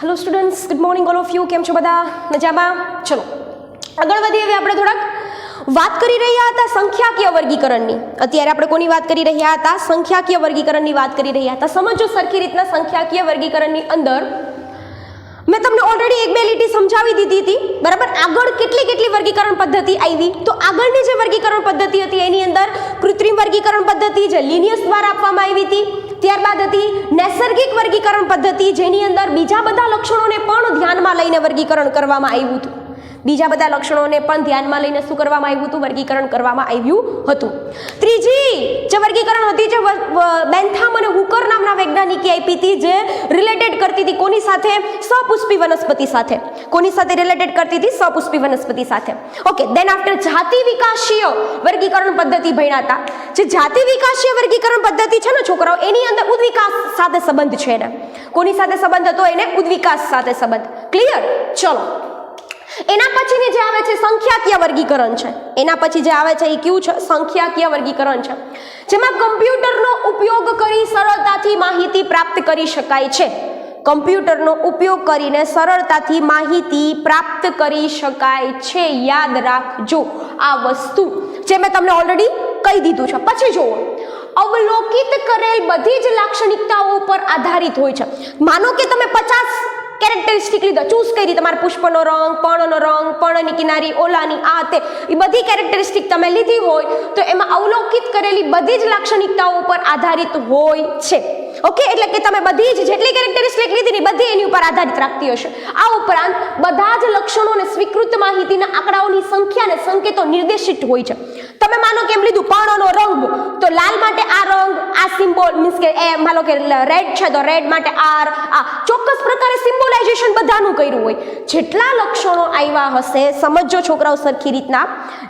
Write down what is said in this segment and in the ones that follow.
Hello students, good morning all of you. કેમ છો બધા? મજામાં? ચલો આગળ વધીએ. હવે આપણે થોડાક વાત કરી રહ્યા હતા સંખ્યાકીય વર્ગીકરણની. અત્યારે આપણે કોની વાત કરી રહ્યા હતા? સંખ્યાકીય વર્ગીકરણની વાત કરી રહ્યા હતા. સમજો સરખી રીતના સંખ્યાકીય વર્ગીકરણની અંદર મેં તમને ઓલરેડી એક બે લીટી સમજાવી દીધી હતી, બરાબર. આગળ કેટલી વર્ગીકરણ પદ્ધતિ આવી, તો આગળની જે વર્ગીકરણ પદ્ધતિ હતી એની અંદર કૃત્રિમ વર્ગીકરણ પદ્ધતિ જે લિનિયસ દ્વારા આપવામાં આવી હતી, ત્યારબાદ હતી નૈસર્ગિક વર્ગીકરણ પદ્ધતિ જેની અંદર બીજા બધા લક્ષણોને પણ ધ્યાનમાં લઈને વર્ગીકરણ કરવામાં આવ્યું હતું. બીજા બધા લક્ષણોને પણ ધ્યાનમાં લઈને શું કરવામાં આવ્યું હતું? વર્ગીકરણ કરવામાં આવ્યું હતું. ત્રીજી જે વર્ગીકરણ હતી જે બેન્થામ અને હુકર નામના વૈજ્ઞાનિકે આપી હતી, જે રિલેટેડ કરતી હતી કોની સાથે? સપુષ્પી વનસ્પતિ સાથે. કોની સાથે રિલેટેડ કરતી હતી? સપુષ્પી વનસ્પતિ સાથે. ઓકે, દેન આફ્ટર જાતિ વિકાસીય વર્ગીકરણ પદ્ધતિ ભણ્યા હતા. જે જાતિ વિકાસીય વર્ગીકરણ પદ્ધતિ છે ને છોકરાઓ, એની અંદર ઉદ્વિકાસ સાથે સંબંધ છે એને. કોની સાથે સંબંધ હતો? એને ઉદ્વિકાસ સાથે સંબંધ. ક્લિયર? ચલો, એના પછીની જે આવે છે સંખ્યાકીય વર્ગીકરણ છે. એના પછી જે આવે છે એ કયું છે? સંખ્યાકીય વર્ગીકરણ છે, જેમાં કમ્પ્યુટરનો ઉપયોગ કરી સરળતાથી માહિતી પ્રાપ્ત કરી શકાય છે. કમ્પ્યુટરનો ઉપયોગ કરીને સરળતાથી માહિતી પ્રાપ્ત કરી શકાય છે. યાદ રાખજો આ વસ્તુ, જે મેં તમને ઓલરેડી કહી દીધું છે. પછી જુઓ, અવલોકિત કરેલ બધી જ લાક્ષણિકતાઓ પર આધારિત હોય છે. માનો કે તમે 50 કેરેક્ટરિસ્ટિક લીધા, ચૂઝ કરી, તમારે પુષ્પનો રંગ, પર્ણનો રંગ, પર્ણની કિનારી, ઓલાની આ તે, એ બધી કેરેક્ટરિસ્ટિક તમે લીધી હોય તો એમાં અવલોકિત કરેલી બધી જ લાક્ષણિકતાઓ પર આધારિત હોય છે. ઓકે, એટલે કે તમે બધી જ જેટલી કેરેક્ટરિસ્ટિક લીધી ને બધી એની ઉપર આધારિત રાખતી હશે. આ ઉપરાંત બધા જ લક્ષણોને સ્વીકૃત માહિતીના આંકડાઓની સંખ્યા અને સંકેતો નિર્દેશિત હોય છે. તમે માનો કે એમ લીધું પર્ણનો રંગ, તો લાલ માટે આ રંગ, આ સિમ્બોલ, મીન્સ કે એ માનો કે રેડ છે તો રેડ માટે આર, આ ચોક્કસ પ્રકારે સિમ્બોલાઇઝેશન બધાનું કર્યું હોય. જેટલા લક્ષણો આવ્યા હશે, સમજો છોકરાઓ સરખી રીતના,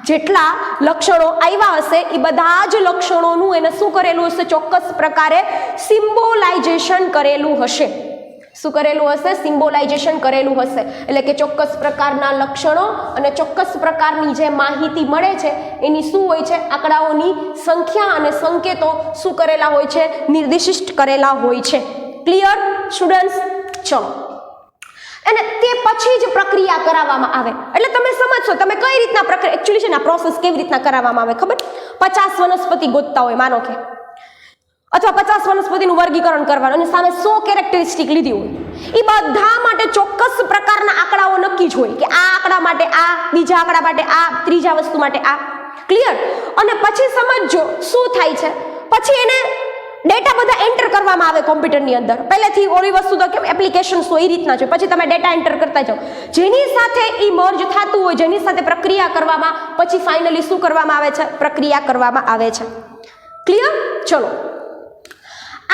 જેટલા લક્ષણો આવ્યા હશે એ બધા જ લક્ષણોનું એને શું કરેલું હશે? ચોક્કસ પ્રકારે સિમ્બોલાઇઝેશન કરેલું હશે. શું કરેલું હશે? સિમ્બોલાઇઝેશન કરેલું હશે. એટલે કે ચોક્કસ પ્રકારના લક્ષણો અને ચોક્કસ પ્રકારની જે માહિતી મળે છે એની શું હોય છે? આંકડાઓની સંખ્યા અને સંકેતો શું કરેલા હોય છે? નિર્દિષ્ટ કરેલા હોય છે. Clear students? ચલો, અને તે પછી જ પ્રક્રિયા કરાવવામાં આવે. એટલે તમે સમજશો તમે કઈ રીતના પ્રક્રિયા એકચ્યુઅલી છે ને આ પ્રોસેસ કેવી રીતના કરાવવામાં આવે ખબર? 50 વનસ્પતિ ગોતતા હોય માનો કે, અથવા 50 વનસ્પતિનું વર્ગીકરણ કરવાનું અને સામે 100 કેરેક્ટરિસ્ટિક લીધી હોય. એ બધા માટે ચોક્કસ પ્રકારના આંકડાઓ નક્કી જ હોય કે આ આંકડા માટે આ, બીજા આંકડા માટે આ, ત્રીજા વસ્તુ માટે આ. ક્લિયર? અને પછી સમજો શું થાય છે, પછી એને ડેટા બધા એન્ટર કરવામાં આવે કોમ્પ્યુટરની અંદર. પહેલેથી ઓલી વસ્તુ તો કેમ એપ્લિકેશન્સ હોય એ રીતના છે, પછી તમે ડેટા એન્ટર કરતા જાઓ. જેની સાથે એ મર્જ થતું હોય, જેની સાથે પ્રક્રિયા કરવામાં, પછી ફાઇનલી શું કરવામાં આવે છે? પ્રક્રિયા કરવામાં આવે છે. ક્લિયર? ચલો,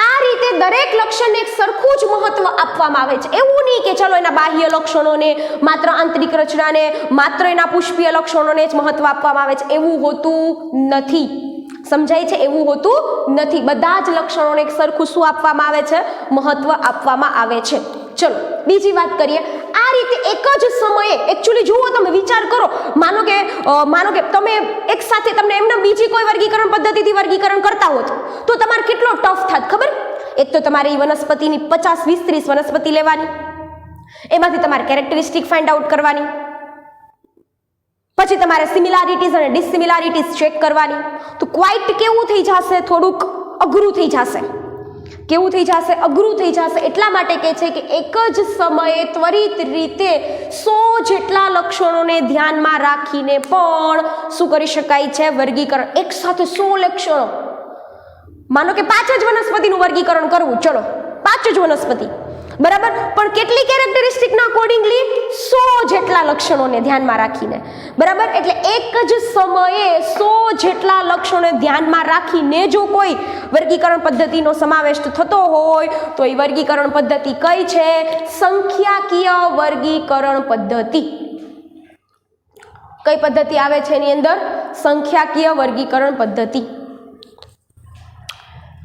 આ રીતે દરેક લક્ષણને એક સરખું જ મહત્વ આપવામાં આવે છે. એવું નહીં કે ચલો એના બાહ્ય લક્ષણોને, માત્ર આંતરિક રચનાને, માત્ર એના પુષ્પીય લક્ષણોને જ મહત્વ આપવામાં આવે છે. એવું હોતું નથી. સમજાય છે? એવું હોતું નથી. બધા જ લક્ષણોને એક સરખું શું આપવામાં આવે છે? મહત્વ આપવામાં આવે છે. ચલો બીજી વાત કરીએ. આ રીતે એક જ સમયે એકચ્યુઅલી જુઓ, તમે વિચાર કરો, માનો કે તમે એક સાથે તમને એમને બીજી કોઈ વર્ગીકરણ પદ્ધતિથી વર્ગીકરણ કરતા હોત તો તમારે કેટલો ટફ થાત ખબર? એક તો તમારે વનસ્પતિની 50, 20, 30 વનસ્પતિ લેવાની, એમાંથી તમારે કેરેક્ટરિસ્ટિક ફાઇન્ડ આઉટ કરવાની, પછી તમારે સિમિલારિટીઝ અને ડિસસિમિલારિટીઝ ચેક કરવાની. તો ક્વાઇટ કેવું થઈ જશે? થોડુંક અઘરું થઈ જશે. કેવું થઈ જશે? અઘરું થઈ જશે. એટલા માટે કહે છે કે એક જ સમયે ત્વરિત રીતે 100 જેટલા લક્ષણોને ધ્યાનમાં રાખીને પણ શું કરી શકાય છે? વર્ગીકરણ. એક સાથે 100 લક્ષણો, માનો કે 5 જ વનસ્પતિનું વર્ગીકરણ કરવું, ચલો 5 જ વનસ્પતિ, બરાબર, પણ કેટલી કેરેક્ટરિસ્ટિકના અકોર્ડિંગલી? 100 જેટલા લક્ષણોને ધ્યાનમાં રાખીને, બરાબર. એટલે એક જ સમયે 100 જેટલા લક્ષણોને ધ્યાનમાં રાખીને જો કોઈ વર્ગીકરણ પદ્ધતિનો સમાવેશ થતો હોય તો એ વર્ગીકરણ પદ્ધતિ કઈ છે? સંખ્યાકીય વર્ગીકરણ પદ્ધતિ. કઈ પદ્ધતિ આવે છે એની અંદર? સંખ્યાકીય વર્ગીકરણ પદ્ધતિ.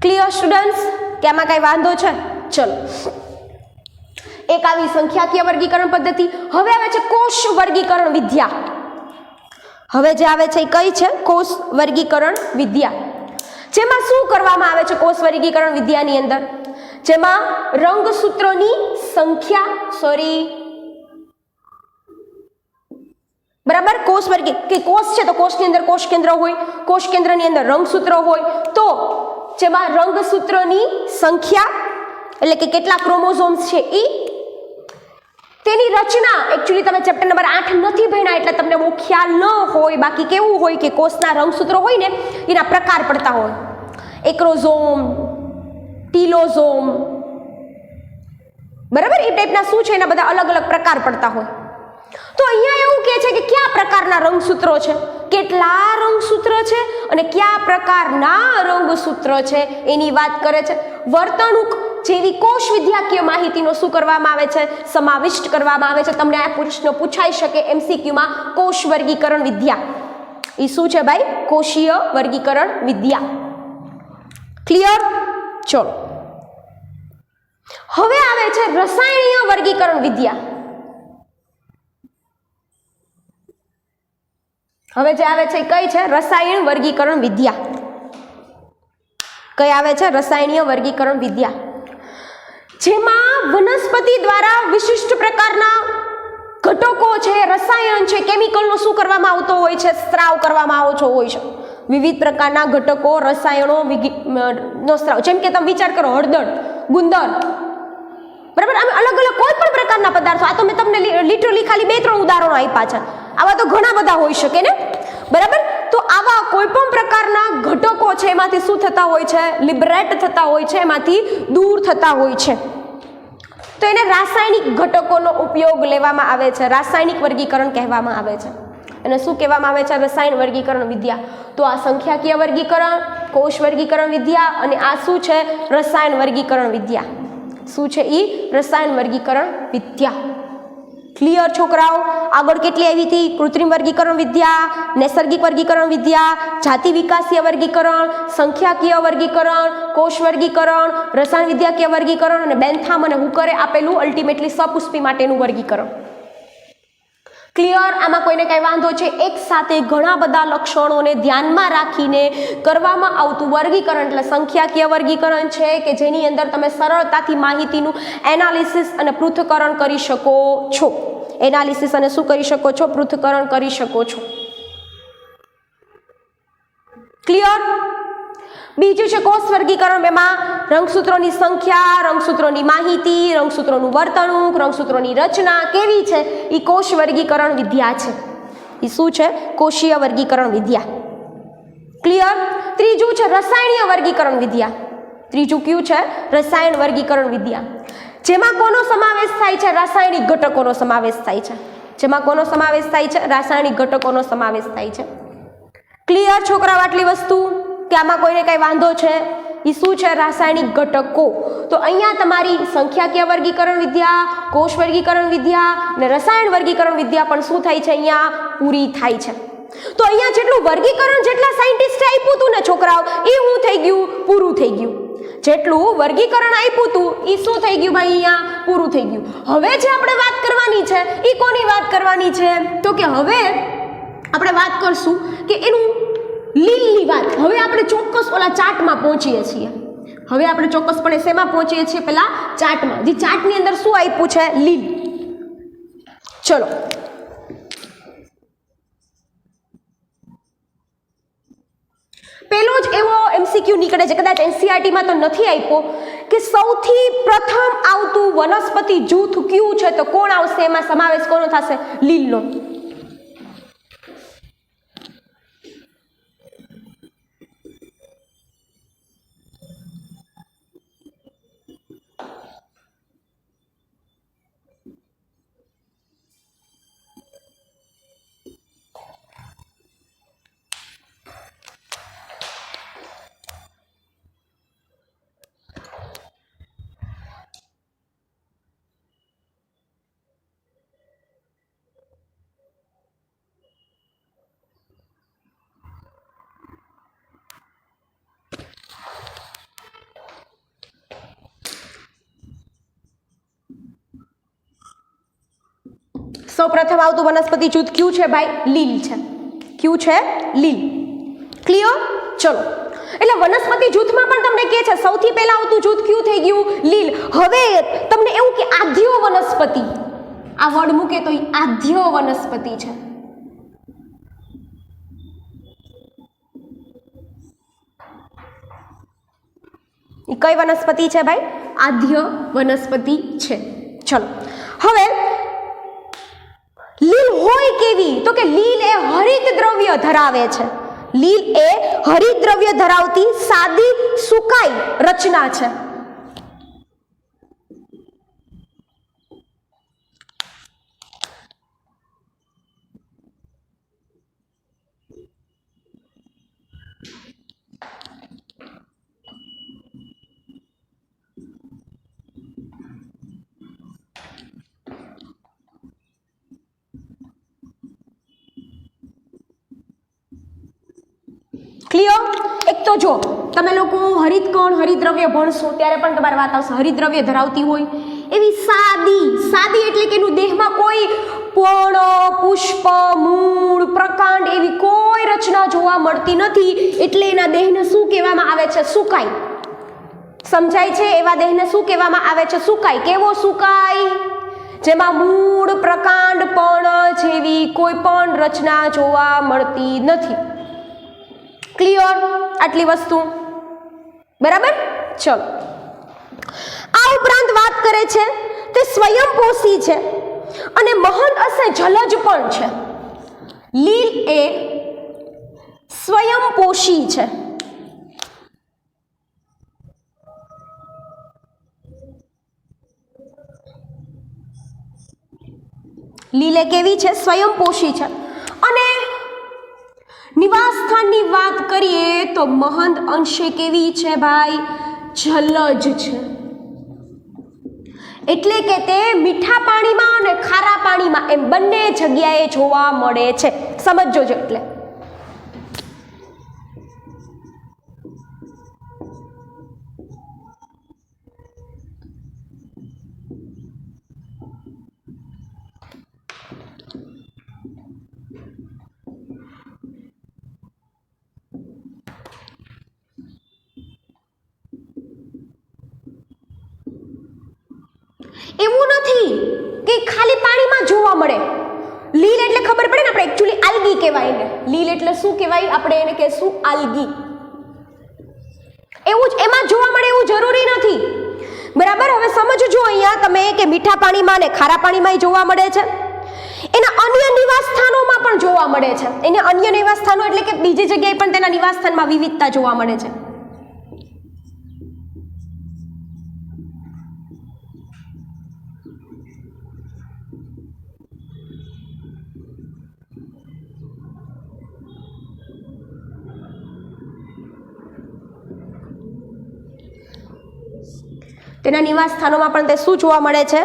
Clear students? કે આમાં કઈ વાંધો છે? ચલો, એક આવી સંખ્યાકીય વર્ગીકરણ પદ્ધતિ. હવે આવે છે કોષ વર્ગીકરણ વિદ્યા. હવે જે આવે છે એ કઈ છે? કોષ વર્ગીકરણ વિદ્યા. જેમાં શું કરવામાં આવે છે કોષ વર્ગીકરણ વિદ્યાની અંદર? જેમાં રંગસૂત્રોની સંખ્યા બરાબર કોષ વર્ગી કે કોષ છે તો કોષની અંદર કોષ કેન્દ્ર હોય, કોષ કેન્દ્રની અંદર રંગસૂત્ર હોય, તો જેમાં રંગસૂત્રની સંખ્યા એટલે કે કેટલા ક્રોમોઝોમ્સ છે એ, તેની રચના એકચ્યુઅલી તમે ચેપ્ટર નંબર 8 નથી ભણ્યા એટલે તમને બહુ ખ્યાલ ન હોય. બાકી કેવું હોય કે કોષના રંગસૂત્રો હોય ને એના પ્રકાર પડતા હોય, એક્રોઝોમ, ટીલોઝોમ, બરાબર એ ટાઈપના શું છે એના બધા અલગ અલગ પ્રકાર પડતા હોય. તો અહીંયા એવું કહે છે કે કયા પ્રકારના રંગસૂત્રો છે, કેટલા રંગસૂત્ર છે અને કયા પ્રકારના રંગસૂત્ર છે એની વાત કરે છે. વર્તણૂક જેવી કોષ વિદ્યાકીય માહિતીનો શું કરવામાં આવે છે, સમાવિષ્ટ કરવામાં આવે છે. તમને આ પ્રશ્ન પૂછાઈ શકે એમસીક્યુમાં, કોષ વર્ગીકરણ વિદ્યા એ શું છે ભાઈ, કોષીય વર્ગીકરણ વિદ્યા. ક્લિયર? ચલો હવે આવે છે રસાયણીય વર્ગીકરણ વિદ્યા. હવે જે આવે છે કઈ છે, રસાયણ વર્ગીકરણ વિદ્યા. કઈ આવે છે, રસાયણીય વર્ગીકરણ વિદ્યા, જેમાં વનસ્પતિ દ્વારા વિશિષ્ટ પ્રકારના ઘટકો છે, રસાયણ છે, કેમિકલનો શું કરવામાં આવતો હોય છે, સ્ત્રાવ કરવામાં આવતો હોય છે. વિવિધ પ્રકારના ઘટકો, રસાયણો નો સ્ત્રાવ, જેમ કે તમે વિચાર કરો હળદર, ગુંદર, બરાબર, આમ અલગ અલગ કોઈ પણ પ્રકારના પદાર્થો. આ તો મેં તમને લિટરલી ખાલી 2-3 ઉદાહરણો આપ્યા છે, આવા તો ઘણા બધા હોઈ શકે ને, બરાબર. તો આવા કોઈ પણ પ્રકારના ઘટકો છે એમાંથી શું થતા હોય છે, લિબરેટ થતા હોય છે, એમાંથી દૂર થતા હોય છે. તો એને રાસાયણિક ઘટકોનો ઉપયોગ લેવામાં આવે છે, રાસાયણિક વર્ગીકરણ કહેવામાં આવે છે. અને શું કહેવામાં આવે છે, રસાયણ વર્ગીકરણ વિદ્યા. તો આ સંખ્યાકીય વર્ગીકરણ, કોષ વર્ગીકરણ વિદ્યા, અને આ શું છે, રસાયણ વર્ગીકરણ વિદ્યા. શું છે એ, રસાયણ વર્ગીકરણ વિદ્યા. ક્લિયર છોકરાઓ? આગળ કેટલી આવી હતી, કૃત્રિમ વર્ગીકરણ વિદ્યા, નૈસર્ગિક વર્ગીકરણ વિદ્યા, જાતિ વિકાસીય વર્ગીકરણ, સંખ્યાકીય વર્ગીકરણ, કોષ વર્ગીકરણ, રસાયણ વિદ્યાકીય વર્ગીકરણ, અને બેન્થામ અને હુકરે આપેલું અલ્ટિમેટલી સપુષ્પી માટેનું વર્ગીકરણ. ક્લિયર? આમાં કોઈને કઈ વાંધો છે? એક સાથે ઘણા બધા લક્ષણોને ધ્યાનમાં રાખીને કરવામાં આવતું વર્ગીકરણ એટલે સંખ્યાકીય વર્ગીકરણ છે, કે જેની અંદર તમે સરળતાથી માહિતીનું એનાલિસિસ અને પૃથ્થકરણ કરી શકો છો. એનાલિસિસ અને શું કરી શકો છો, પૃથ્થકરણ કરી શકો છો. ક્લિયર? બીજું છે કોષ વર્ગીકરણ. એમાં રંગસૂત્રોની સંખ્યા, રંગસૂત્રોની માહિતી, રંગસૂત્રોનું વર્તણૂક, રંગસૂત્રોની રચના કેવી છે એ કોષ વર્ગીકરણ વિદ્યા છે. એ શું છે, કોષીય વર્ગીકરણ વિદ્યા. ક્લિયર? ત્રીજું છે રસાયણીય વર્ગીકરણ વિદ્યા. ત્રીજું કયું છે, રસાયણ વર્ગીકરણ વિદ્યા, જેમાં કોનો સમાવેશ થાય છે, રાસાયણિક ઘટકોનો સમાવેશ થાય છે. જેમાં કોનો સમાવેશ થાય છે, રાસાયણિક ઘટકોનો સમાવેશ થાય છે. ક્લિયર છોકરાઓ? આટલી વસ્તુ કે આમાં કોઈને કઈ વાંધો છે? એ શું છે, રાસાયણિક ઘટકો. તો અહીંયા તમારી સંખ્યાકીય વર્ગીકરણ વિદ્યા, કોષ વર્ગીકરણ વિદ્યા અને રસાયણ વર્ગીકરણ વિદ્યા પણ શું થાય છે, અહીંયા પૂરી થાય છે. તો અહીંયા જેટલું વર્ગીકરણ જેટલા સાયન્ટિસ્ટે આપ્યું હતું ને છોકરાઓ, એ શું થઈ ગયું, પૂરું થઈ ગયું. જેટલું વર્ગીકરણ આપ્યું હતું એ શું થઈ ગયું ભાઈ, અહીંયા પૂરું થઈ ગયું. હવે જે આપણે વાત કરવાની છે એ કોની વાત કરવાની છે, તો કે હવે આપણે વાત કરશું કે એનું લીલની વાત. હવે આપણે ચોક્કસ ઓલા ચાર્ટમાં પહોંચીએ છીએ. હવે આપણે ચોક્કસપણે શેમાં પહોંચીએ છીએ, પેલા ચાર્ટમાં. જે ચાર્ટની અંદર શું આપ્યું છે, લીલ. ચલો પેલો જ એવો એમસીક્યુ નીકળે છે, કદાચ એનસીઆરટીમાં તો નથી આપ્યો, કે સૌથી પ્રથમ આવતું વનસ્પતિ જૂથ કયું છે, તો કોણ આવશે, એમાં સમાવેશ કોનો થશે, લીલનો. સૌપ્રથમ આવતું વનસ્પતિ જૂથ કયું છે ભાઈ, લીલ છે. કયું છે, લીલ. ક્લિયર? ચલો એટલે વનસ્પતિ જૂથમાં પણ તમને કહે છે સૌથી પહેલા આવતું જૂથ કયું થઈ ગયું? લીલ. હવે તમને એવું કે આદ્ય વનસ્પતિ, આ વર્ડ મૂકે તો આદ્ય વનસ્પતિ છે. એ કઈ વનસ્પતિ છે ભાઈ? આદ્ય વનસ્પતિ છે. ચલો હવે લીલ હોય કેવી? તો કે લીલ એ હરિત દ્રવ્ય ધરાવે છે. લીલ એ હરિત દ્રવ્ય ધરાવતી સાદી સુકાઈ રચના છે. ક્લિયર? એક તો જો તમે લોકો હરિતકણ હરિતદ્રવ્ય ભણશો ત્યારે પણ તમારી વાત આવશે હરિતદ્રવ્ય ધરાવતી હોય એવી સાદી એટલે કે એનું દેહમાં કોઈ પર્ણ, પુષ્પ, મૂળ, પ્રકાંડ એવી કોઈ રચના જોવા મળતી નથી, એટલે એના દેહને શું કહેવામાં આવે છે? સુકાઈ. સમજાય છે? એવા દેહને શું કહેવામાં આવે છે? સુકાઈ. કેવો સુકાઈ? જેમાં મૂળ, પ્રકાંડ, પર્ણ જેવી કોઈ પણ રચના જોવા મળતી નથી. ક્લિયર? આટલી વસ્તુ બરાબર. ચલો આ ઉપરાંત વાત કરે છે તે સ્વયંપોષી છે અને મહંત અસે જલજ પણ છે. લીલ એ સ્વયંપોષી છે. લીલ એ કેવી છે? સ્વયંપોષી છે. અને નિવાસ સ્થાનની વાત કરીએ તો મહંત અંશે કેવી છે ભાઈ? જલજ છે. એટલે કે તે મીઠા પાણીમાં અને ખારા પાણીમાં એમ બંને જગ્યાએ જોવા મળે છે. સમજો છો? એટલે એવું નથી કે ખાલી પાણીમાં જોવા મળે. લીલ એટલે ખબર પડે ને આપણે એક્ચ્યુઅલી આલ્ગી કહેવાય એને. લીલ એટલે શું કહેવાય? આપણે એને કહેશું આલ્ગી. એવું જ એમાં જોવા મળે એવું જરૂરી નથી. બરાબર. હવે સમજજો અહીંયા તમે કે મીઠા પાણીમાં અને ખારા પાણીમાં જોવા મળે છે. એના અન્ય નિવાસ સ્થાનોમાં પણ જોવા મળે છે. એને અન્ય નિવાસ સ્થાનો એટલે કે બીજી જગ્યાએ પણ તેના નિવાસ સ્થાનમાં વિવિધતા જોવા મળે છે. તેના નિવાસ સ્થાનોમાં પણ તે શું જોવા મળે છે?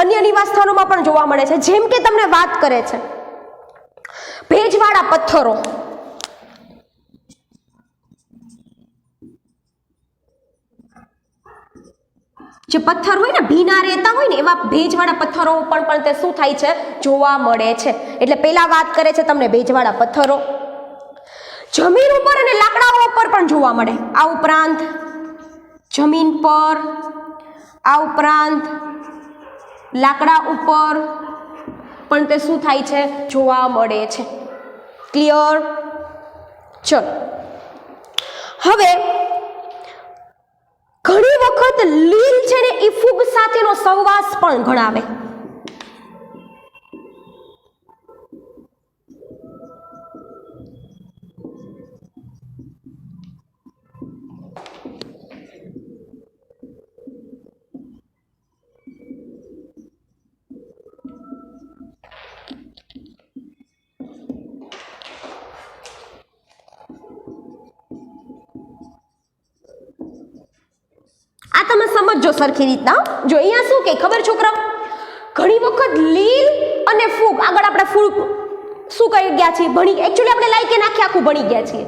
અન્ય નિવાસ સ્થાનોમાં પણ જોવા મળે છે. જેમ કે તમને વાત કરે છે ભેજવાળા પથ્થરો. જે પથ્થર હોય ને ભીના રહેતા હોય ને એવા ભેજવાળા પથ્થરો પણ તે શું થાય છે? જોવા મળે છે. એટલે પહેલા વાત કરે છે તમને ભેજવાળા પથ્થરો. જમીન ઉપર અને લાકડાઓ ઉપર પણ જોવા મળે. આ ઉપરાંત જમીન પર, આ ઉપરાંત લાકડા ઉપર પણ તે શું થાય છે? જોવા મળે છે. ક્લિયર? ચલો હવે ઘણી વખત લીલ છે ને એ ફૂગ સાથેનો સહવાસ પણ ગણાવે. આ તમે સમજો સરખી રીતના. જો અહીંયા શું કે ખબર છોકરા? ઘણી વખત લીલ અને ફૂગ, આગળ આપણે ફૂગ શું કરી ગયા છીએ? ભણી. એકચ્યુઅલી આપણે લાઈકે નાખી આખું ભણી ગયા છીએ.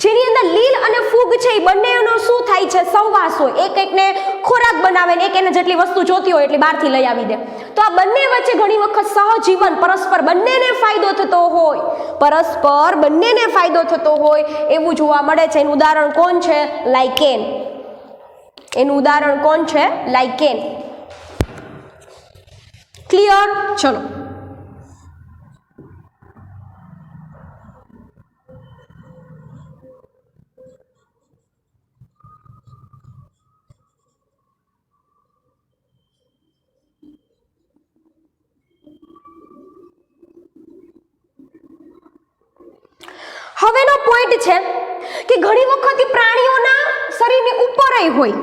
જેની અંદર લીલ અને ફૂગ છે એ બંનેનો શું થાય છે? સહવાસ હોય. એક એકને ખોરાક બનાવે ને એક એને જેટલી વસ્તુ જોતી હોય એટલી બહારથી લઈ આવી દે. તો આ બંને વચ્ચે ઘણી વખત સહજીવન પરસ્પર બંનેને ફાયદો થતો હોય, પરસ્પર બંનેને ફાયદો થતો હોય એવું જોવા મળે છે. એનું ઉદાહરણ કોણ છે? લાઇકેન. એનું ઉદાહરણ કોણ છે? લાઇકેન. ક્લિયર? ચલો, હવેનો પોઈન્ટ છે કે ઘણી વખત પ્રાણીઓના શરીરની ઉપર હોય,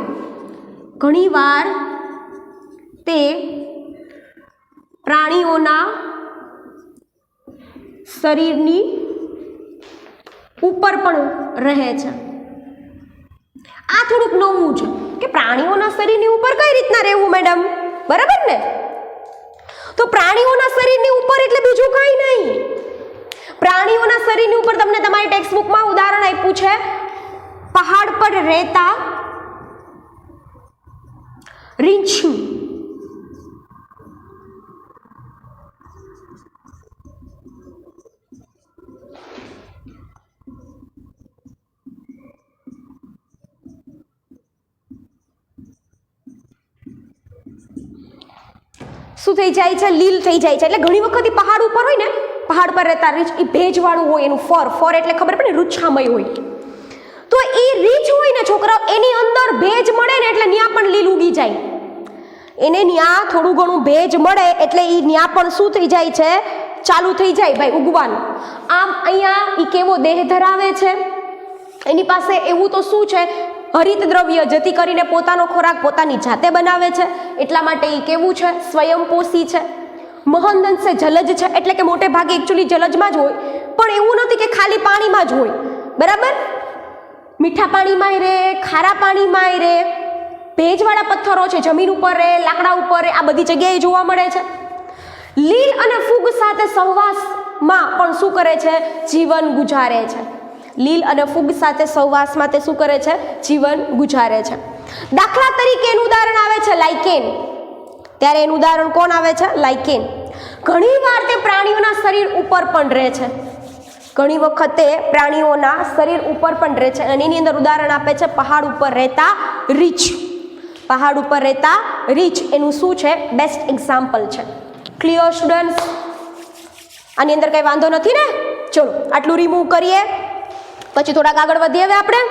ઘણીવાર તે પ્રાણીઓના શરીરની ઉપર પણ રહે છે. આ થોડુંક નવું છે કે પ્રાણીઓના શરીરની ઉપર કઈ રીતના રહેવું મેડમ, બરાબર ને? તો પ્રાણીઓના શરીરની ઉપર એટલે બીજું કંઈ નહીં. પ્રાણીઓના શરીરની ઉપર તમને તમારી ટેક્સ્ટબુકમાં ઉદાહરણ આપ્યું છે, પહાડ પર રહેતા રીંછ. શું થઈ જાય છે? લીલ થઈ જાય છે. એટલે ઘણી વખત પહાડ ઉપર હોય ને, પહાડ પર રહેતા રીંછ, એ ભેજવાળું હોય, એનું ફર એટલે ખબર પડે ને, રૂછામય હોય. તો એ રીંછ હોય ને છોકરાઓ, એની અંદર ભેજ મળે ને એટલે ન્યા પણ લીલ ઉગી જાય. એને ન્યા થોડું ઘણું ભેજ મળે એટલે એ ન્યા પણ શું થઈ જાય છે? ચાલુ થઈ જાય ભાઈ ઉગવાનું. આમ અહીંયા એ કેવો દેહ ધરાવે છે? એની પાસે એવું તો શું છે? હરિત દ્રવ્ય, જેથી કરીને પોતાનો ખોરાક પોતાની જાતે બનાવે છે. એટલા માટે એ કેવું છે? સ્વયંપોષી છે. મહદઅંશે જલજ છે, એટલે કે મોટે ભાગે એકચ્યુઅલી જલજમાં જ હોય, પણ એવું નથી કે ખાલી પાણીમાં જ હોય, બરાબર? મીઠા પાણીમાં રહે, ખારા પાણીમાં રહે, ભેજવાળા પથ્થરો છે, જમીન ઉપર રહે, લાકડા ઉપર રહે, આ બધી જગ્યાએ જોવા મળે છે. લીલ અને ફૂગ સાથે સહવાસમાં પણ શું કરે છે? જીવન ગુજારે છે. લીલ અને ફૂગ સાથે સહવાસમાં તે શું કરે છે? જીવન ગુજારે છે. દાખલા તરીકે એનું ઉદાહરણ આવે છે લાઇકેન. ત્યારે એનું ઉદાહરણ કોણ આવે છે? લાઇકેન. ઘણીવાર તે પ્રાણીઓના શરીર ઉપર પણ રહે છે. ઘણી વખત તે પ્રાણીઓના શરીર ઉપર પણ રહે છે અને એની અંદર ઉદાહરણ આપે છે પહાડ ઉપર રહેતા રીંછ. પહાડ ઉપર રહેતા રીંછ એનું શું છે? બેસ્ટ એક્ઝામ્પલ છે. Clear students? આની અંદર કઈ વાંધો નથી ને? ચલો આટલું રિમૂવ કરીએ, પછી થોડાક આગળ વધીએ હવે આપણે.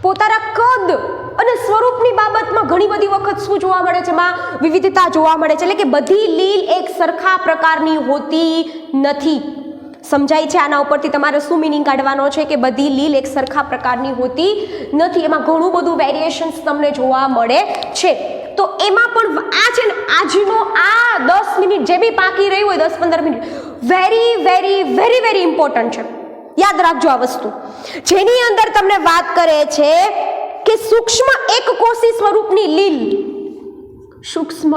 પોતાના કદ અને સ્વરૂપની બાબતમાં ઘણી બધી વખત શું જોવા મળે છે? માં વિવિધતા જોવા મળે છે. એટલે કે બધી લીલ એક સરખા પ્રકારની હોતી નથી. સમજાય છે? આના ઉપરથી તમારે શું મિનિંગ કાઢવાનો છે કે બધી લીલ એક સરખા પ્રકારની હોતી નથી. એમાં ઘણું બધું વેરિએશન્સ તમને જોવા મળે છે. તો એમાં પણ આ છે ને, આજનો આ 10 મિનિટ જે બી બાકી રહી હોય, 10-15 minute, very very very very important છે. યાદ રાખજો આ વસ્તુ, જેની અંદર તમને વાત કરે છે કે સૂક્ષ્મ એકકોષી સ્વરૂપની લીલ, સૂક્ષ્મ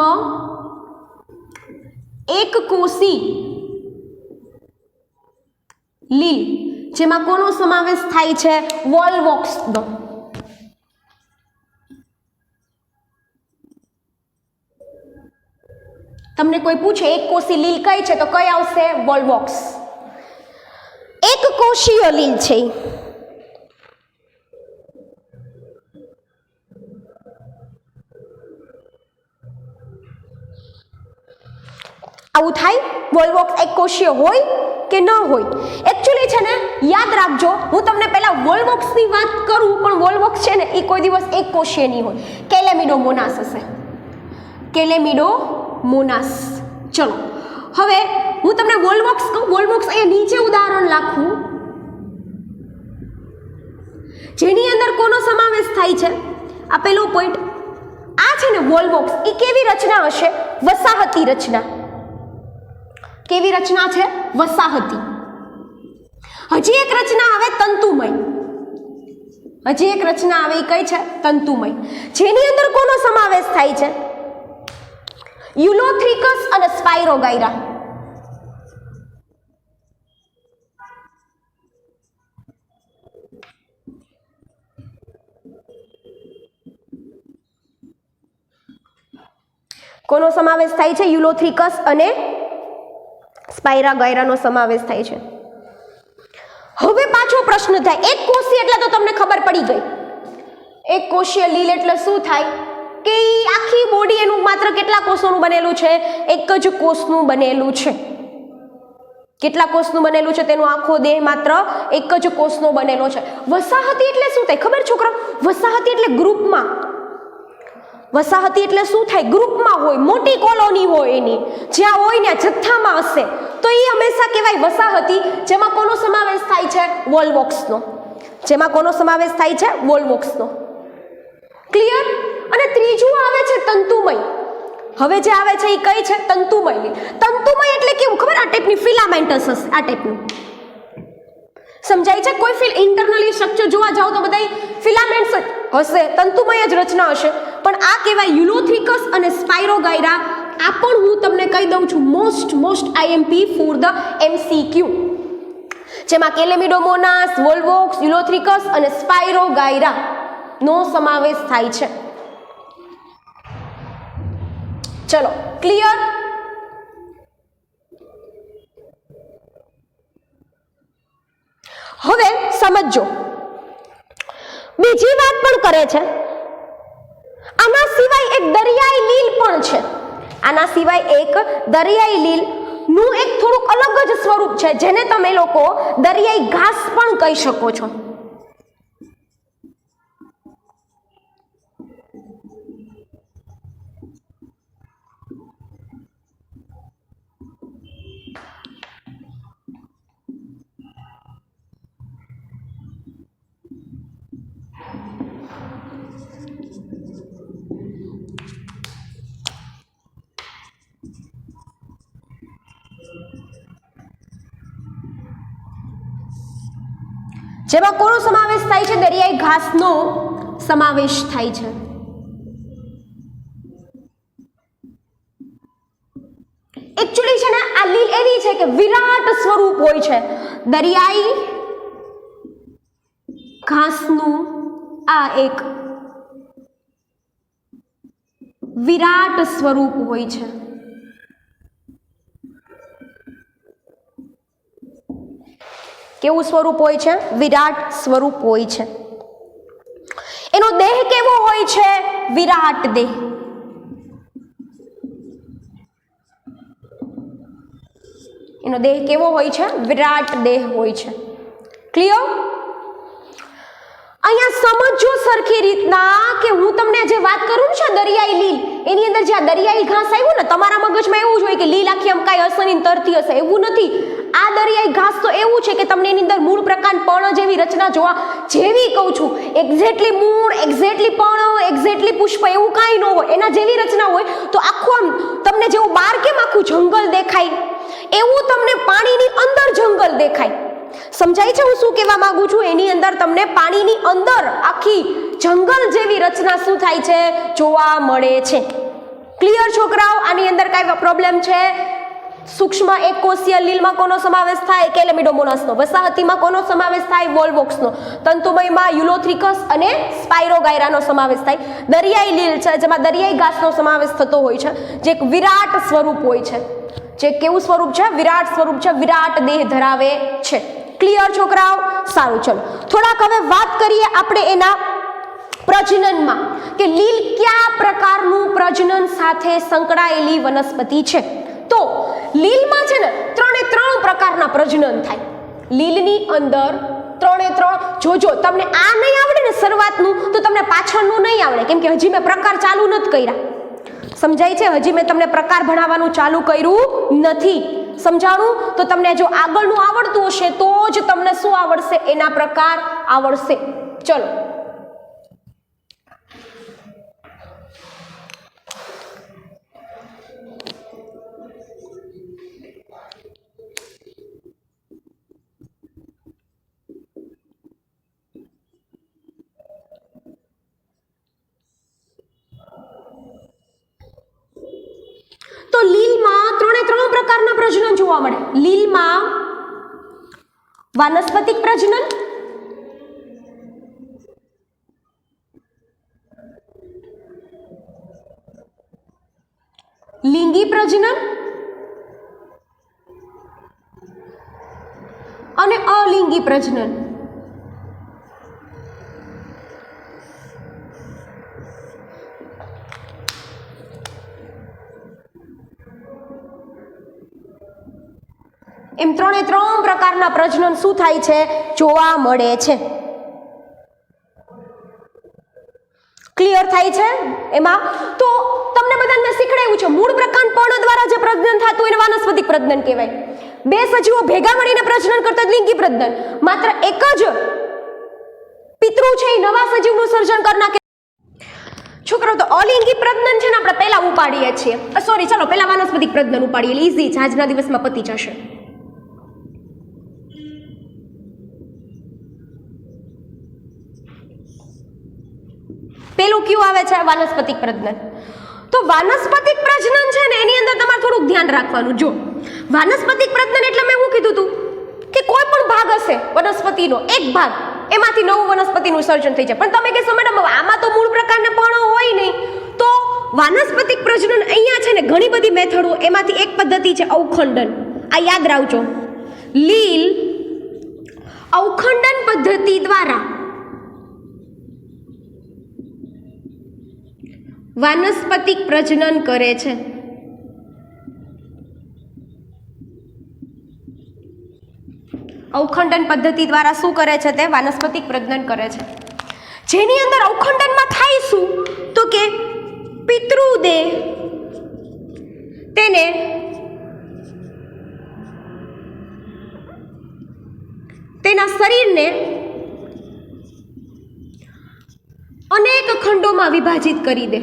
એકકોષી લીલ, જેમાં કોનો સમાવેશ થાય છે? વોલ્વોક્સનો. તમને કોઈ પૂછે એક કોષી લીલ કઈ છે તો કઈ આવશે? વોલ્વોક્સ. એક કોષીય લીલ છે. એકકોષીય હોય કે ન હોય? એકચ્યુઅલી છે ને યાદ રાખજો, હું તમને પહેલા વોલ્વોક્સની વાત કરું, પણ વોલ્વોક્સ છે ને એ કોઈ દિવસ એકકોષીય નહીં હોય, કેલેમિડોમોનાસ હશે, કેલેમિડોમોનાસ. ચલો હવે હું તમને વોલ્વોક્સ કહું. વોલ્વોક્સ અહીંયા નીચે ઉદાહરણ લખું, જેની અંદર કોનો સમાવેશ થાય છે? આ પહેલો પોઈન્ટ. આ છે ને વોલ્વોક્સ, એ કેવી રચના હશે? વસાહતી રચના. કેવી રચના છે? વસાહતી. હજી એક રચના આવે તંતુમય. હજી એક રચના આવે એ કઈ છે? તંતુમય. જેની અંદર કોનો સમાવેશ થાય છે? યુલોથ્રિકસ અને સ્પાઇરોગાયરા. કોનો સમાવેશ થાય છે? યુલોથ્રિકસ અને સ્પાઇરોગાયરાનો સમાવેશ થાય છે. હવે પાછો પ્રશ્ન થાય, એક કોષીય એટલે તો તમને ખબર પડી ગઈ. એક કોષીય લીલ એટલે શું થાય? કે આખી બોડી એનું માત્ર કેટલા કોષોનું બનેલું છે? એક જ કોષનું બનેલું છે. કેટલા કોષનું બનેલું છે? તેનો આખો દેહ માત્ર એક જ કોષનો બનેલો છે. વસાહતી એટલે શું થાય ખબર છોકરા? વસાહતી એટલે ગ્રુપમાં. વસાહતી એટલે શું થાય? ગ્રુપમાં હોય, મોટી કોલોની હોય, એની જ્યાં હોય ને જથ્થામાં હશે, તો એ હંમેશા કહેવાય વસાહતી. જેમાં કોનો સમાવેશ થાય છે? વોલ્વોક્સનો. જેમાં કોનો સમાવેશ થાય છે? વોલ્વોક્સનો. ક્લિયર? અને ત્રીજું આવે છે તંતુમય. હવે જે આવે છે એ કઈ છે? તંતુમય. તંતુમય એટલે કેવું ખબર? આ ટાઈપની ફિલામેન્ટસ હશે, આ ટાઈપનું. સમજાય છે? કોઈ ઇન્ટરનલી સ્ટ્રક્ચર જોવા જાવ તો બધા ફિલામેન્ટ્સ હશે, તંતુમય જ રચના હશે. પણ આ કહેવાય યુલોથ્રિકસ અને સ્પાઇરોગાયરા. આ પણ હું તમને કહી દઉં છું, most IMP for the MCQ. જેમાં કેલેમિડોમોનાસ, વોલ્વોક્સ, યુલોથ્રિકસ અને સ્પાઇરોગાયરા નો સમાવેશ થાય છે. ચલો ક્લિયર? હવે સમજો, બીજી વાત પણ કરે છે. આના સિવાય એક દરિયાઈ લીલ પણ છે. આના સિવાય એક દરિયાઈ લીલ નું એક થોડુંક અલગ જ સ્વરૂપ છે, જેને તમે લોકો દરિયાઈ ઘાસ પણ કહી શકો છો. જેમાં કોનો સમાવેશ થાય છે? દરિયાઈ ઘાસનો સમાવેશ થાય છે. એકચ્યુઅલી છે ને આ લીલ એવી છે કે વિરાટ સ્વરૂપ હોય છે. દરિયાઈ ઘાસનું આ એક વિરાટ સ્વરૂપ હોય છે. કેવું સ્વરૂપ હોય છે? વિરાટ સ્વરૂપ હોય છે. એનો દેહ કેવો હોય છે? વિરાટ દેહ. એનો દેહ કેવો હોય છે? વિરાટ દેહ હોય છે. ક્લિયર? અહીંયા સમજો સરખી રીતના કે હું તમને જે વાત કરું છું દરિયાઈ લીલ, એની અંદર જે દરિયાઈ ઘાસ આવ્યું ને, તમારા મગજમાં એવું જ હોય કે લીલ આખી આમ કાંઈ હશે ને તરતી હશે, એવું નથી. આ દરિયાઈ ઘાસ તો એવું છે કે તમને એની અંદર મૂળ પ્રકાર પર્ણ જેવી રચના જોવા જેવી કહું છું. એક્ઝેક્ટલી મૂળ, એક્ઝેક્ટલી પર્ણ, એક્ઝેક્ટલી પુષ્પ એવું કાંઈ ન હોય. એના જેવી રચના હોય તો આખું આમ તમને જેવું બહાર કેમ આખું જંગલ દેખાય, એવું તમને પાણીની અંદર જંગલ દેખાય. સમજાય છે હું શું કહેવા માંગુ છું? એની અંદર તમને પાણીની અંદર આખી જંગલ જેવી રચના શું થાય છે? જોવા મળે છે. ક્લિયર છોકરાઓ? આની અંદર કાંઈ પ્રોબ્લેમ છે? સૂક્ષ્મ એકકોષીય લીલમાં કોનો સમાવેશ થાય? કેલેમિડોમોનાસનો. વસાહતીમાં કોનો સમાવેશ થાય? વોલ્વોક્સનો. તંતુમયમાં યુલોથ્રિકસ અને સ્પાઇરોગાયરાનો સમાવેશ થાય. દરિયાઈ લીલ છે જેમાં દરિયાઈ ઘાસનો સમાવેશ થતો હોય છે, જે એક વિરાટ સ્વરૂપ હોય છે. જે કેવું સ્વરૂપ છે? વિરાટ સ્વરૂપ છે, વિરાટ દેહ ધરાવે છે. ક્લિયર છોકરાઓ? સારું, ચલો થોડાક હવે વાત કરીએ આપણે એના પ્રજનનમાં, કે લીલ કયા પ્રકારનું પ્રજનન સાથે સંકળાયેલી વનસ્પતિ છે. તો લીલમાં છે ને 3 ત્રણ પ્રકારના પ્રજનન થાય લીલની અંદર. ત્રણે ત્રણ. જોજો તમને આ નહીં આવડે ને શરૂઆતનું તો તમને પાછળનું નહીં આવડે, કેમ કે હજી મેં પ્રકાર ચાલુ નથી કર્યા. સમજાય છે? હજી મેં તમને પ્રકાર ભણાવવાનું ચાલુ કર્યું નથી. સમજાણું? તો તમને જો આગળનું આવડતું હશે તો જ તમને શું આવડશે? એના પ્રકાર આવડશે. ચલો, તો લીલમાં ત્રણે ત્રણ પ્રકારના પ્રજનન જોવા મળે. લીલમાં વાનસ્પતિક પ્રજનન, લિંગી પ્રજનન અને અલિંગી પ્રજનન. એમ ત્રણે ત્રણ પ્રકારના પ્રજનન શું થાય છે? જોવા મળે છે. ક્લિયર થાય છે? એમાં તો તમને બધાને મેં શીખડાવ્યું છે મૂળ પ્રકાંડ પર્ણ દ્વારા જે પ્રજનન થતું એને વાનસ્પતિક પ્રજનન કહેવાય. બે સજીવો ભેગા મળીને પ્રજનન કરતા લિંગી પ્રજનન. માત્ર એક જ પિતૃ છે એ નવા સજીવનું સર્જન કરી નાખે. છોકરો તો અલિંગી પ્રજનન છે ને આપણે પહેલા ઉપાડીએ છીએ. સોરી, ચલો પહેલા વાનસ્પતિક પ્રજનન ઉપાડીએ. ઈઝી છે, આજના દિવસમાં પતી જશે. પેલું કયું આવે છે? વાનસ્પતિક પ્રજનન. તો વાનસ્પતિક પ્રજનન છે ને એની અંદર તમારે થોડુંક ધ્યાન રાખવાનું. જો વાનસ્પતિક પ્રજનન એટલે મેં શું કીધું તું કે કોઈ પણ ભાગ હશે વનસ્પતિનો, એક ભાગ, એમાંથી નવું વનસ્પતિનું સર્જન થઈ જાય. પણ તમે કહેશો મેડમ આમાં તો મૂળ પ્રકારને પર્ણો હોય નહીં. તો વાનસ્પતિક પ્રજનન અહીંયા છે ને ઘણી બધી મેથડો, એમાંથી એક પદ્ધતિ છે અવખંડન. આ યાદ રાખજો. લીલ અવખંડન પદ્ધતિ દ્વારા વાનસ્પતિક પ્રજનન કરે છે. અવખંડન પદ્ધતિ દ્વારા શું કરે છે? તે વાનસ્પતિક પ્રજનન કરે છે. જેની અંદર અવખંડનમાં થાય શું? તો કે પિતૃદેહ તેને તેના શરીરને અનેક ખંડોમાં વિભાજિત કરી દે.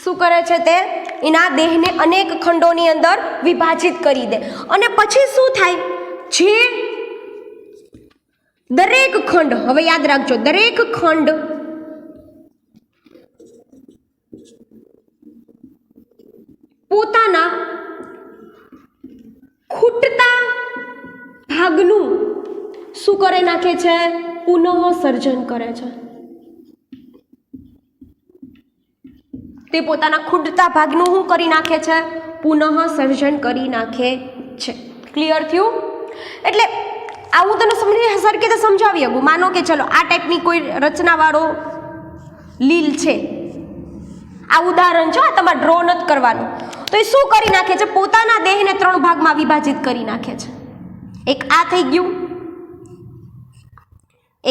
શું કરે છે? તે એના દેહને અનેક ખંડોની અંદર વિભાજિત કરી દે. અને પછી શું થાય? જે દરેક ખંડ, હવે યાદ રાખજો, દરેક ખંડ પોતાના ખૂટતા ભાગનું શું કરે નાખે છે? પુનઃ સર્જન કરે છે. તે પોતાના ખૂટતા ભાગનું શું કરી નાખે છે? પુનઃ સર્જન કરી નાખે છે. ક્લિયર થયું? એટલે આવું તને સરખી રીતે સમજાવી શકું. માનો કે ચલો આ ટાઈપની કોઈ રચનાવાળો લીલ છે, આ ઉદાહરણ છે, તમારે ડ્રો નથી કરવાનું. તો એ શું કરી નાખે છે? પોતાના દેહને ત્રણ ભાગમાં વિભાજિત કરી નાખે છે. એક આ થઈ ગયું,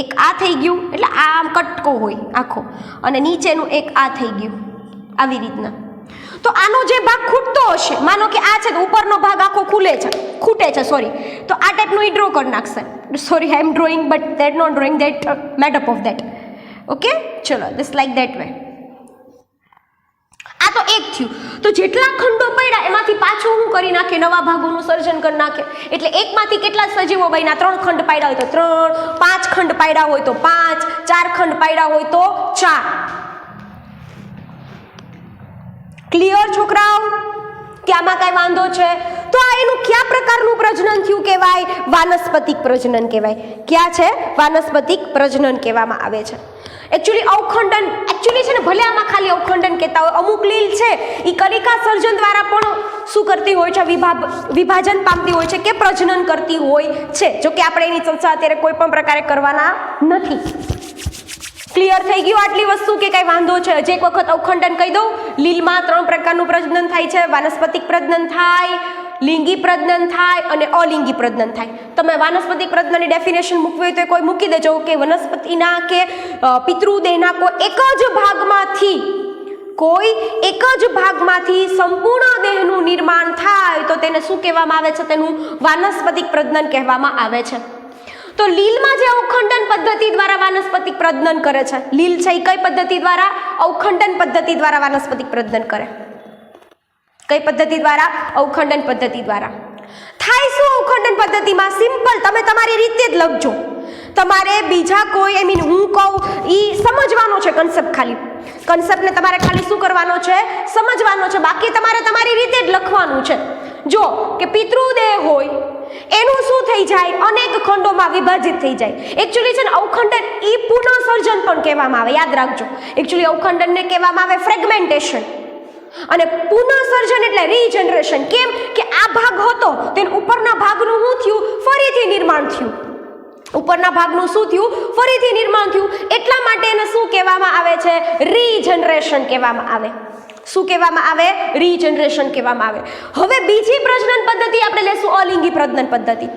એક આ થઈ ગયું, એટલે આ આમ કટકો હોય આખો, અને નીચેનું એક આ થઈ ગયું, આવી રીતના. તો આનો જે ભાગ ખૂટતો હશે, માનો કે આ છે તો ઉપરનો ભાગ આખો ખૂટે છે, સોરી, તો આ ટાઈપનું ઈ ડ્રો કરી નાખશે. Sorry, I am drawing but that not drawing that made up of that. Okay, ચલો, ધીસ લાઈક ધેટ વે. આ તો એક થયું. તો જેટલા ખંડો પડ્યા એમાંથી પાછું શું કરી નાખે? નવા ભાગોનું સર્જન કરી નાખે. એટલે એકમાંથી કેટલા સજીવો બન્યા? 3 ખંડ પાડ્યા હોય તો 3, 5 ખંડ પાડ્યા હોય તો 5, 4 ખંડ પાડ્યા હોય તો 4. ક્લિયર છોકરાઓ? કે આમાં કઈ વાંધો છે? તો આ એનું કયા પ્રકારનું પ્રજનન થયું કહેવાય? વાનસ્પતિક પ્રજનન કહેવાય. ક્યાં છે? વાનસ્પતિક પ્રજનન કહેવામાં આવે છે. એકચ્યુઅલી અવખંડન છે ને, ભલે આમાં ખાલી અવખંડન કહેતા હોય, અમુક લીલ છે એ કલિકા સર્જન દ્વારા પણ શું કરતી હોય છે? વિભાજન પામતી હોય છે કે પ્રજનન કરતી હોય છે. જો કે આપણે એની ચર્ચા અત્યારે કોઈ પણ પ્રકારે કરવાના નથી. ક્લિયર થઈ ગયું આટલી વસ્તુ કે કઈ વાંધો છે? હજી એક વખત અવખંડન કહી દઉં. લીલમાં 3 પ્રકારનું પ્રજનન થાય છે. વાનસ્પતિક પ્રજનન થાય, લિંગી પ્રજનન થાય અને અલિંગી પ્રજનન થાય. તમે વાનસ્પતિક પ્રજનનની ડેફિનેશન મૂકવી હોય તો કોઈ મૂકી દેજો કે વનસ્પતિના કે પિતૃદેહના કોઈ એક જ ભાગમાંથી સંપૂર્ણ દેહનું નિર્માણ થાય તો તેને શું કહેવામાં આવે છે? તેનું વાનસ્પતિક પ્રજનન કહેવામાં આવે છે. તો લીલમાં જે અવખંડન પદ્ધતિ દ્વારા વાનસ્પતિક પ્રજનન કરે છે, લીલ છે એ કઈ પદ્ધતિ દ્વારા? અવખંડન પદ્ધતિ દ્વારા વાનસ્પતિક પ્રજનન કરે. કઈ પદ્ધતિ દ્વારા? અવખંડન પદ્ધતિ દ્વારા. થાય શું અવખંડન પદ્ધતિમાં? સિમ્પલ, તમે તમારી રીતે જ લખજો. તમારે બીજા કોઈ હું કહું એ સમજવાનો છે કન્સેપ્ટ. ખાલી કન્સેપ્ટને તમારે ખાલી શું કરવાનો છે? સમજવાનો છે. બાકી તમારે તમારી રીતે જ લખવાનું છે. જો કે પિતૃદેહ હોય એનું શું થઈ જાય? અનેક ખંડોમાં વિભાજિત થઈ જાય. એકચ્યુઅલી છે ને અવખંડન ઈ પુનઃસર્જન પણ કહેવામાં આવે. યાદ રાખજો, એકચ્યુઅલી અવખંડનને કહેવામાં આવે ફ્રેગમેન્ટેશન અને પુનઃસર્જન એટલે રીજનરેશન. કેમ કે આ ભાગ હતો તેના ઉપરના ભાગનું શું થયું? ફરીથી નિર્માણ થયું. ઉપરના ભાગનું શું થયું? ફરીથી નિર્માણ થયું. એટલા માટે એને શું કહેવામાં આવે છે? રીજનરેશન કહેવામાં આવે. શું કહેવામાં આવે? રીજનરેશન કહેવામાં આવે. હવે બીજી પ્રજનન પદ્ધતિ આપણે લેશું અલિંગી પ્રજનન પદ્ધતિ.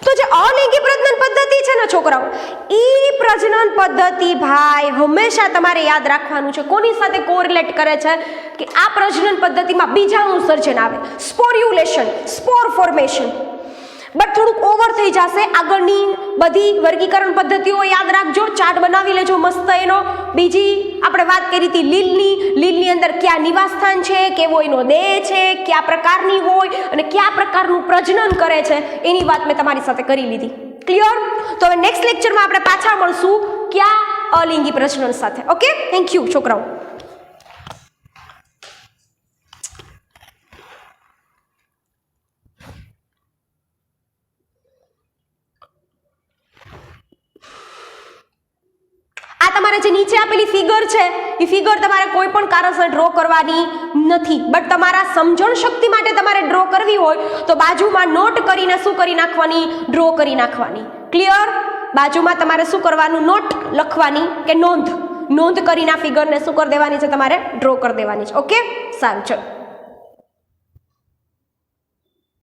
તો જે અલિંગી પ્રજનન પદ્ધતિ છે ને છોકરાઓ, ઈ પ્રજનન પદ્ધતિ ભાઈ હંમેશા તમારે યાદ રાખવાનું છે. કોની સાથે કોરિલેટ કરે છે? કે આ પ્રજનન પદ્ધતિમાં બીજાણુ સર્જન આવે, સ્પોર્યુલેશન, સ્પોર ફોર્મેશન. બટ થોડુંક ઓવર થઈ જશે. આગળની બધી વર્ગીકરણ પદ્ધતિઓ યાદ રાખજો, ચાર્ટ બનાવી લેજો મસ્ત એનો. બીજી આપણે વાત કરી હતી લીલની અંદર ક્યાં નિવાસ સ્થાન છે, કેવો એનો દેહ છે, કયા પ્રકારની હોય અને કયા પ્રકારનું પ્રજનન કરે છે એની વાત મેં તમારી સાથે કરી લીધી. ક્લિયર? તો હવે નેક્સ્ટ લેક્ચરમાં આપણે પાછા મળશું ક્યાં? અલિંગી પ્રજનન સાથે. ઓકે, થેન્ક યુ છોકરાઓ. તમારે જે નીચે આપેલી ફિગર છે એ ફિગર તમારે કોઈ પણ કારણસર ડ્રો કરવાની નથી. બટ તમારા સમજણ શક્તિ માટે તમારે ડ્રો કરવી હોય તો બાજુમાં નોટ કરીને શું કરી નાખવાની? ડ્રો કરી નાખવાની. ક્લિયર? બાજુમાં તમારે શું કરવાનું? નોટ લખવાની કે નોંધ કરીને આ ફિગરને શું કરી દેવાની છે? તમારે ડ્રો કરી દેવાની છે. ઓકે, સારું, ચલો.